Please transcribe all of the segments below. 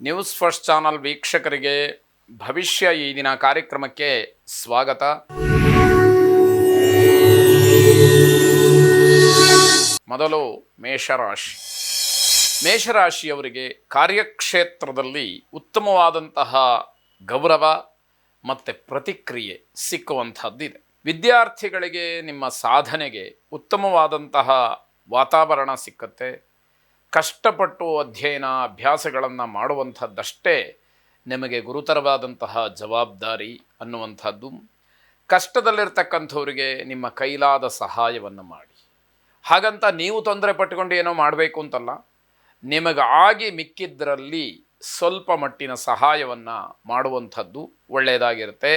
News first channel ವೀಕ್ಷಕರಿಗೆ ಭವಿಷ್ಯ ಈ ದಿನ ಕಾರ್ಯಕ್ರಮಕ್ಕೆ ಸ್ವಾಗತ. ಮೊದಲು ಮೇಷರಾಶಿ. ಮೇಷರಾಶಿಯವರಿಗೆ ಕಾರ್ಯಕ್ಷೇತ್ರದಲ್ಲಿ ಉತ್ತಮವಾದಂತಹ ಗೌರವ ಮತ್ತು ಪ್ರತಿಕ್ರಿಯೆ ಸಿಕ್ಕುವಂಥದ್ದಿದೆ. ವಿದ್ಯಾರ್ಥಿಗಳಿಗೆ ನಿಮ್ಮ ಸಾಧನೆಗೆ ಉತ್ತಮವಾದಂತಹ ವಾತಾವರಣ ಸಿಕ್ಕತ್ತೆ. ಕಷ್ಟಪಟ್ಟು ಅಧ್ಯಯನ ಅಭ್ಯಾಸಗಳನ್ನು ಮಾಡುವಂಥದ್ದಷ್ಟೇ ನಿಮಗೆ ಗುರುತರವಾದಂತಹ ಜವಾಬ್ದಾರಿ ಅನ್ನುವಂಥದ್ದು. ಕಷ್ಟದಲ್ಲಿರ್ತಕ್ಕಂಥವ್ರಿಗೆ ನಿಮ್ಮ ಕೈಲಾದ ಸಹಾಯವನ್ನು ಮಾಡಿ. ಹಾಗಂತ ನೀವು ತೊಂದರೆ ಪಟ್ಟುಕೊಂಡು ಏನೋ ಮಾಡಬೇಕು ಅಂತಲ್ಲ, ನಿಮಗಾಗಿ ಮಿಕ್ಕಿದ್ದರಲ್ಲಿ ಸ್ವಲ್ಪ ಮಟ್ಟಿನ ಸಹಾಯವನ್ನು ಮಾಡುವಂಥದ್ದು ಒಳ್ಳೆಯದಾಗಿರುತ್ತೆ.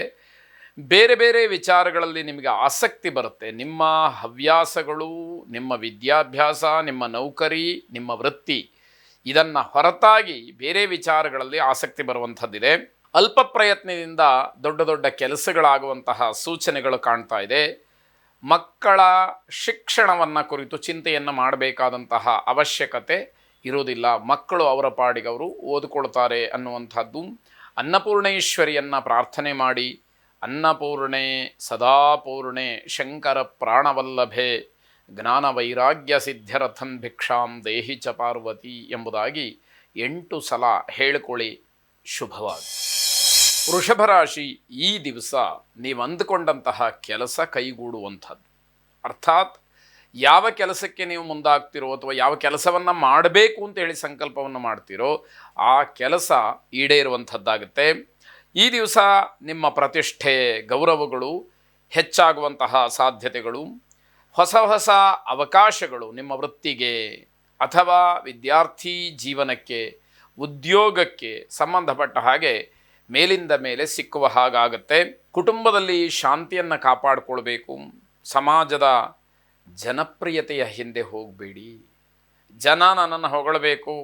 ಬೇರೆ ಬೇರೆ ವಿಚಾರಗಳಲ್ಲಿ ನಿಮಗೆ ಆಸಕ್ತಿ ಬರುತ್ತೆ. ನಿಮ್ಮ ಹವ್ಯಾಸಗಳು, ನಿಮ್ಮ ವಿದ್ಯಾಭ್ಯಾಸ, ನಿಮ್ಮ ನೌಕರಿ, ನಿಮ್ಮ ವೃತ್ತಿ ಇದನ್ನು ಹೊರತಾಗಿ ಬೇರೆ ವಿಚಾರಗಳಲ್ಲಿ ಆಸಕ್ತಿ ಬರುವಂಥದ್ದಿದೆ. ಅಲ್ಪ ಪ್ರಯತ್ನದಿಂದ ದೊಡ್ಡ ದೊಡ್ಡ ಕೆಲಸಗಳಾಗುವಂತಹ ಸೂಚನೆಗಳು ಕಾಣ್ತಾ ಇದೆ. ಮಕ್ಕಳ ಶಿಕ್ಷಣವನ್ನು ಕುರಿತು ಚಿಂತೆಯನ್ನು ಮಾಡಬೇಕಾದಂತಹ ಅವಶ್ಯಕತೆ ಇರುವುದಿಲ್ಲ. ಮಕ್ಕಳು ಅವರ ಪಾಡಿಗೆ ಅವರು ಓದಿಕೊಳ್ತಾರೆ ಅನ್ನುವಂಥದ್ದು. ಅನ್ನಪೂರ್ಣೇಶ್ವರಿಯನ್ನು ಪ್ರಾರ್ಥನೆ ಮಾಡಿ, ಅನ್ನಪೂರ್ಣೆ ಸದಾಪೂರ್ಣೆ ಶಂಕರ ಪ್ರಾಣವಲ್ಲಭೆ ಜ್ಞಾನ ವೈರಾಗ್ಯ ಸಿದ್ಧರಥನ್ ಭಿಕ್ಷಾಂ ದೇಹಿ ಚ ಪಾರ್ವತಿ ಎಂಬುದಾಗಿ 8 ಸಲ ಹೇಳಿಕೊಳ್ಳಿ. ಶುಭವಾಗಿ. ವೃಷಭ ರಾಶಿ, ಈ ದಿವಸ ನೀವು ಅಂದುಕೊಂಡಂತಹ ಕೆಲಸ ಕೈಗೂಡುವಂಥದ್ದು. ಅರ್ಥಾತ್ ಯಾವ ಕೆಲಸಕ್ಕೆ ನೀವು ಮುಂದಾಗ್ತಿರೋ ಅಥವಾ ಯಾವ ಕೆಲಸವನ್ನು ಮಾಡಬೇಕು ಅಂತ ಹೇಳಿ ಸಂಕಲ್ಪವನ್ನು ಮಾಡ್ತೀರೋ ಆ ಕೆಲಸ ಈಡೇರುವಂಥದ್ದಾಗುತ್ತೆ. ಈ ದಿವಸ ನಿಮ್ಮ ಪ್ರತಿಷ್ಠೆ, ಗೌರವಗಳು ಹೆಚ್ಚಾಗುವಂತಹ ಸಾಧ್ಯತೆಗಳು, ಹೊಸ ಹೊಸ ಅವಕಾಶಗಳು ನಿಮ್ಮ ವೃತ್ತಿಗೆ ಅಥವಾ ವಿದ್ಯಾರ್ಥಿ ಜೀವನಕ್ಕೆ, ಉದ್ಯೋಗಕ್ಕೆ ಸಂಬಂಧಪಟ್ಟ ಹಾಗೆ ಮೇಲಿಂದ ಮೇಲೆ ಸಿಕ್ಕುವ ಹಾಗಾಗತ್ತೆ. ಕುಟುಂಬದಲ್ಲಿ ಶಾಂತಿಯನ್ನು ಕಾಪಾಡಿಕೊಳ್ಬೇಕು. ಸಮಾಜದ ಜನಪ್ರಿಯತೆಯ ಹಿಂದೆ ಹೋಗಬೇಡಿ. ಜನ ನನ್ನನ್ನು ಹೊಗಳಬೇಕು,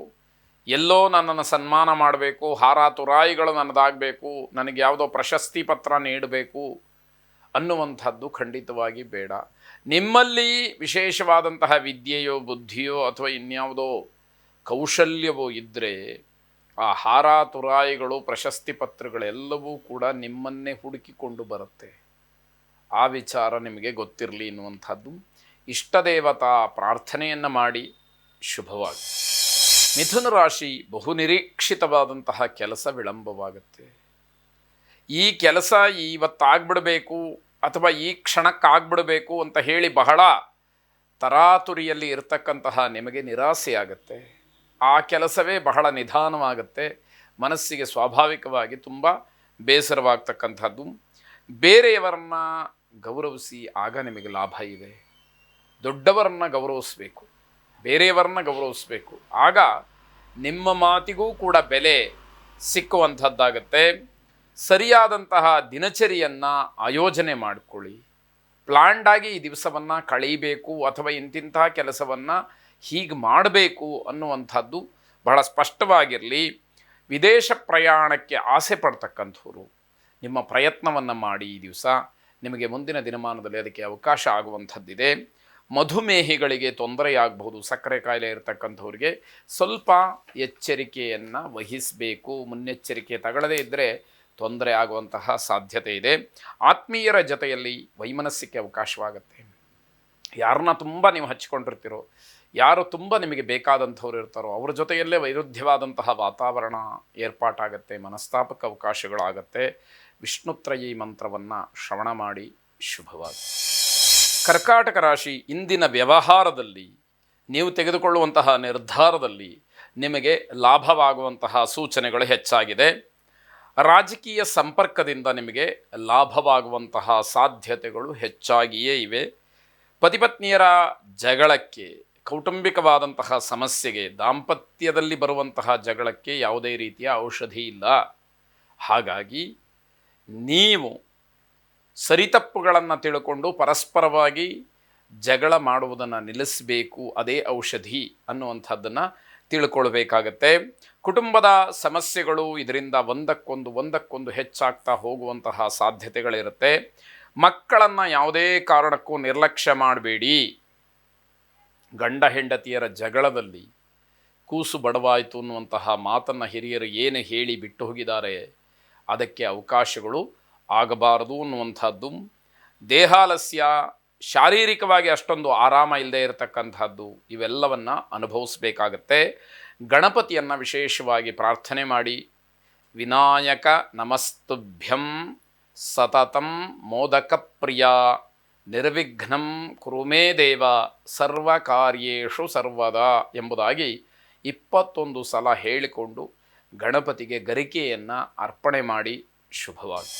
ಎಲ್ಲೋ ನನ್ನನ್ನು ಸನ್ಮಾನ ಮಾಡಬೇಕು, ಹಾರ ತುರಾಯಿಗಳು ನನ್ನದಾಗಬೇಕು, ನನಗೆ ಯಾವುದೋ ಪ್ರಶಸ್ತಿ ಪತ್ರ ನೀಡಬೇಕು ಅನ್ನುವಂಥದ್ದು ಖಂಡಿತವಾಗಿ ಬೇಡ. ನಿಮ್ಮಲ್ಲಿ ವಿಶೇಷವಾದಂತಹ ವಿದ್ಯೆಯೋ ಬುದ್ಧಿಯೋ ಅಥವಾ ಇನ್ಯಾವುದೋ ಕೌಶಲ್ಯವೋ ಇದ್ದರೆ ಆ ಹಾರ ತುರಾಯಿಗಳು ಪ್ರಶಸ್ತಿ ಪತ್ರಗಳೆಲ್ಲವೂ ಕೂಡ ನಿಮ್ಮನ್ನೇ ಹುಡುಕಿಕೊಂಡು ಬರುತ್ತೆ. ಆ ವಿಚಾರ ನಿಮಗೆ ಗೊತ್ತಿರಲಿ ಎನ್ನುವಂಥದ್ದು. ಇಷ್ಟದೇವತಾ ಪ್ರಾರ್ಥನೆಯನ್ನು ಮಾಡಿ. ಶುಭವಾಗಿ. ಮಿಥುನ ರಾಶಿ, ಬಹುನಿರೀಕ್ಷಿತವಾದಂತಹ ಕೆಲಸ ವಿಳಂಬವಾಗುತ್ತೆ. ಈ ಕೆಲಸ ಇವತ್ತಾಗ್ಬಿಡಬೇಕು ಅಥವಾ ಈ ಕ್ಷಣಕ್ಕಾಗ್ಬಿಡಬೇಕು ಅಂತ ಹೇಳಿ ಬಹಳ ತರಾತುರಿಯಲ್ಲಿ ಇರತಕ್ಕಂತಹ ನಿಮಗೆ ನಿರಾಸೆಯಾಗುತ್ತೆ. ಆ ಕೆಲಸವೇ ಬಹಳ ನಿಧಾನವಾಗುತ್ತೆ. ಮನಸ್ಸಿಗೆ ಸ್ವಾಭಾವಿಕವಾಗಿ ತುಂಬ ಬೇಸರವಾಗ್ತಕ್ಕಂಥದ್ದು. ಬೇರೆಯವರನ್ನು ಗೌರವಿಸಿ, ಆಗ ನಿಮಗೆ ಲಾಭ ಇದೆ. ದೊಡ್ಡವರನ್ನು ಗೌರವಿಸಬೇಕು, ಬೇರೆಯವರನ್ನ ಗೌರವಿಸಬೇಕು. ಆಗ ನಿಮ್ಮ ಮಾತಿಗೂ ಕೂಡ ಬೆಲೆ ಸಿಕ್ಕುವಂಥದ್ದಾಗತ್ತೆ. ಸರಿಯಾದಂತಹ ದಿನಚರಿಯನ್ನು ಆಯೋಜನೆ ಮಾಡಿಕೊಳ್ಳಿ. ಪ್ಲ್ಯಾಂಡಾಗಿ ಈ ದಿವಸವನ್ನು ಕಳೀಬೇಕು ಅಥವಾ ಇಂತಿಂತಹ ಕೆಲಸವನ್ನು ಹೀಗೆ ಮಾಡಬೇಕು ಅನ್ನುವಂಥದ್ದು ಬಹಳ ಸ್ಪಷ್ಟವಾಗಿರಲಿ. ವಿದೇಶ ಪ್ರಯಾಣಕ್ಕೆ ಆಸೆ ಪಡ್ತಕ್ಕಂಥವ್ರು ನಿಮ್ಮ ಪ್ರಯತ್ನವನ್ನು ಮಾಡಿ. ಈ ದಿವಸ ನಿಮಗೆ ಮುಂದಿನ ದಿನಮಾನದಲ್ಲಿ ಅದಕ್ಕೆ ಅವಕಾಶ ಆಗುವಂಥದ್ದಿದೆ. ಮಧುಮೇಹಿಗಳಿಗೆ ತೊಂದರೆಯಾಗಬಹುದು. ಸಕ್ಕರೆ ಕಾಯಿಲೆ ಇರತಕ್ಕಂಥವ್ರಿಗೆ ಸ್ವಲ್ಪ ಎಚ್ಚರಿಕೆಯನ್ನು ವಹಿಸಬೇಕು. ಮುನ್ನೆಚ್ಚರಿಕೆ ತಗೊಳ್ಳದೇ ಇದ್ದರೆ ತೊಂದರೆ ಆಗುವಂತಹ ಸಾಧ್ಯತೆ ಇದೆ. ಆತ್ಮೀಯರ ಜೊತೆಯಲ್ಲಿ ವೈಮನಸ್ಸಿಗೆ ಅವಕಾಶವಾಗುತ್ತೆ. ಯಾರನ್ನ ತುಂಬ ನೀವು ಹಚ್ಚಿಕೊಂಡಿರ್ತೀರೋ, ಯಾರು ತುಂಬ ನಿಮಗೆ ಬೇಕಾದಂಥವ್ರು ಇರ್ತಾರೋ ಅವ್ರ ಜೊತೆಯಲ್ಲೇ ವೈರುಧ್ಯವಾದಂತಹ ವಾತಾವರಣ ಏರ್ಪಾಟಾಗತ್ತೆ. ಮನಸ್ತಾಪಕ ಅವಕಾಶಗಳಾಗತ್ತೆ. ವಿಷ್ಣುತ್ರಯೀ ಮಂತ್ರವನ್ನು ಶ್ರವಣ ಮಾಡಿ. ಶುಭವಾಗಿ. ಕರ್ಕಾಟಕ ರಾಶಿ, ಇಂದಿನ ವ್ಯವಹಾರದಲ್ಲಿ ನೀವು ತೆಗೆದುಕೊಳ್ಳುವಂತಹ ನಿರ್ಧಾರದಲ್ಲಿ ನಿಮಗೆ ಲಾಭವಾಗುವಂತಹ ಸೂಚನೆಗಳು ಹೆಚ್ಚಾಗಿದೆ. ರಾಜಕೀಯ ಸಂಪರ್ಕದಿಂದ ನಿಮಗೆ ಲಾಭವಾಗುವಂತಹ ಸಾಧ್ಯತೆಗಳು ಹೆಚ್ಚಾಗಿಯೇ ಇವೆ. ಪತಿಪತ್ನಿಯರ ಜಗಳಕ್ಕೆ, ಕೌಟುಂಬಿಕವಾದಂತಹ ಸಮಸ್ಯೆಗೆ, ದಾಂಪತ್ಯದಲ್ಲಿ ಬರುವಂತಹ ಜಗಳಕ್ಕೆ ಯಾವುದೇ ರೀತಿಯ ಔಷಧಿ ಇಲ್ಲ. ಹಾಗಾಗಿ ನೀವು ಸರಿತಪ್ಪುಗಳನ್ನು ತಿಳ್ಕೊಂಡು ಪರಸ್ಪರವಾಗಿ ಜಗಳ ಮಾಡುವುದನ್ನು ನಿಲ್ಲಿಸಬೇಕು. ಅದೇ ಔಷಧಿ ಅನ್ನುವಂಥದ್ದನ್ನು ತಿಳ್ಕೊಳ್ಬೇಕಾಗತ್ತೆ. ಕುಟುಂಬದ ಸಮಸ್ಯೆಗಳು ಇದರಿಂದ ಒಂದಕ್ಕೊಂದು ಹೆಚ್ಚಾಗ್ತಾ ಹೋಗುವಂತಹ ಸಾಧ್ಯತೆಗಳಿರುತ್ತೆ. ಮಕ್ಕಳನ್ನು ಯಾವುದೇ ಕಾರಣಕ್ಕೂ ನಿರ್ಲಕ್ಷ್ಯ ಮಾಡಬೇಡಿ. ಗಂಡ ಹೆಂಡತಿಯರ ಜಗಳದಲ್ಲಿ ಕೂಸು ಬಡವಾಯಿತು ಅನ್ನುವಂತಹ ಮಾತನ್ನು ಹಿರಿಯರು ಏನು ಹೇಳಿ ಬಿಟ್ಟು ಹೋಗಿದ್ದಾರೆ, ಅದಕ್ಕೆ ಅವಕಾಶಗಳು ಆಗಬಾರದು ಅನ್ನುವಂಥದ್ದು. ದೇಹಾಲಸ್ಯ, ಶಾರೀರಿಕವಾಗಿ ಅಷ್ಟೊಂದು ಆರಾಮ ಇಲ್ಲದೆ ಇರತಕ್ಕಂಥದ್ದು, ಇವೆಲ್ಲವನ್ನು ಅನುಭವಿಸಬೇಕಾಗತ್ತೆ. ಗಣಪತಿಯನ್ನು ವಿಶೇಷವಾಗಿ ಪ್ರಾರ್ಥನೆ ಮಾಡಿ, ವಿನಾಯಕ ನಮಸ್ತುಭ್ಯಂ ಸತತಂ ಮೋದಕ ಪ್ರಿಯ ನಿರ್ವಿಘ್ನಂ ಕುರು ಮೇ ದೇವ ಸರ್ವಕಾರ್ಯೇಷು ಸರ್ವದಾ ಎಂಬುದಾಗಿ 21 ಸಲ ಹೇಳಿಕೊಂಡು ಗಣಪತಿಗೆ ಗರಿಕೆಯನ್ನು ಅರ್ಪಣೆ ಮಾಡಿ ಶುಭವಾಗಿ.